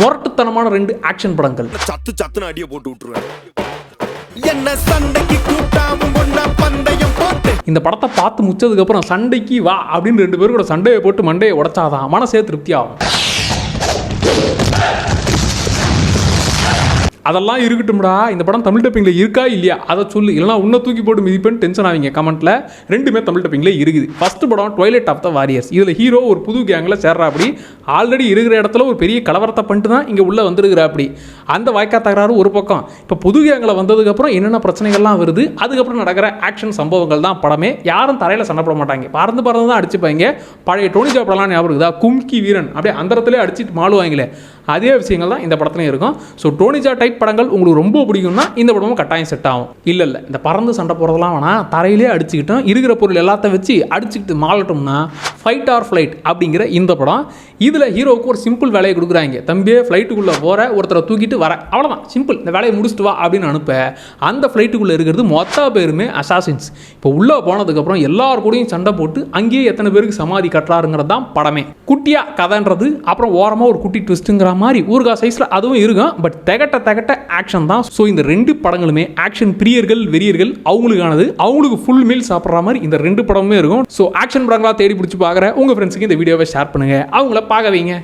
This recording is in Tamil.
முரட்டுத்தனமான 2 ஆக்ஷன் படங்கள். சத்துன்னு அடியை போட்டு விட்டுருவேன். என்ன சண்டைக்கு கூட்டாவும் ஒண்ணா பந்தயம் போட்டு இந்த படத்தை பார்த்து முடிச்சதுக்கு அப்புறம் சண்டைக்கு வா அப்படின்னு 2 பேரும் கூட சண்டையை போட்டு மண்டையை உடைச்சாதான் மனசே திருப்தி ஆகும். அதெல்லாம் இருக்கட்டும்டா, இந்த படம் தமிழ் டப்பிங்கில் இருக்கா இல்லையா அதை சொல்லு, இல்லைனா உன்னை தூக்கி போட்டு மிதிப்பேன்னு டென்ஷன் ஆவீங்க கமெண்ட்டில். 2மே தமிழ் டப்பிங்கில் இருக்குது. ஃபஸ்ட்டு படம் ட்வைலைட் ஆஃப் த வாரியர்ஸ். இதில் ஹீரோ ஒரு புது கேங்கில் சேர்றா அப்படி, ஆல்ரெடி இருக்கிற இடத்துல ஒரு பெரிய கலவரத்தை பண்ணிட்டு தான் இங்கே உள்ளே வந்துருக்கிறா அப்படி. அந்த வாய்க்கா தகராறு ஒரு பக்கம். இப்போ புது கேங்கில் வந்ததுக்கப்புறம் என்னென்ன பிரச்சனைகள்லாம் வருது, அதுக்கப்புறம் நடக்கிற ஆக்ஷன் சம்பவங்கள் தான் படமே. யாரும் தரையில் சண்டை போட மாட்டாங்க, பறந்து தான் அடிச்சுப்பாங்க. பழைய டோனி ஜா படம்லாம் ஞாபகம் இருக்குதா, கும்கி வீரன் அப்படியே அந்த இடத்துல அடிச்சுட்டு மாளுவாங்களே, அதே விஷயங்கள் தான் இந்த படத்துலையும் இருக்கும். ஸோ டோனி ஜா டைப் படங்கள் உங்களுக்கு ரொம்ப பிடிக்கும்னா இந்த படமும் கட்டாயம் செட் ஆகும். இல்லை இந்த பறந்து சண்டை போகிறதெல்லாம் வேணாம், தரையிலே அடிச்சுக்கிட்டோம் இருக்கிற பொருள் எல்லாத்தையும் வச்சு அடிச்சுக்கிட்டு மாளட்டோம்னா ஃபைட் ஆர் ஃப்ளைட் அப்படிங்கிற இந்த படம். இதில் ஹீரோவுக்கு ஒரு சிம்பிள் வேலையை கொடுக்குறாங்க. தம்பியே ஃப்ளைட்டுக்குள்ளே போகிற ஒருத்தரை தூக்கிட்டு வர, அவ்வளோதான் சிம்பிள், இந்த வேலையை முடிச்சுட்டு வா அப்படின்னு அனுப்ப. அந்த ஃப்ளைட்டுக்குள்ளே இருக்கிறது மொத்த பேருமே அசாசின்ஸ். இப்போ உள்ளே போனதுக்கப்புறம் எல்லார் கூடயும் சண்டை போட்டு அங்கேயே எத்தனை பேருக்கு சமாதி கட்டுறாருங்கிறது தான் படமே. குட்டியாக கதைன்றது, அப்புறம் ஓரமாக ஒரு குட்டி ட்விஸ்ட்டுங்கிற மாதிரி ஊர்கா சைஸில் அதுவும் இருக்கும். பட் தகட்ட ஆக்ஷன் தான். ஸோ இந்த 2 படங்களுமே ஆக்ஷன் பிரியர்கள் வெறியர்கள் அவங்களுக்கானது. அவங்களுக்கு ஃபுல் மீல் சாப்பிட்ற மாதிரி இந்த 2 படமுமே இருக்கும். ஸோ ஆக்ஷன் படங்களாக தேடி பிடிச்சி பார்க்குற உங்கள் ஃப்ரெண்ட்ஸுக்கு இந்த வீடியோவை ஷேர் பண்ணுங்கள், அவங்கள பார்க்க வைங்க.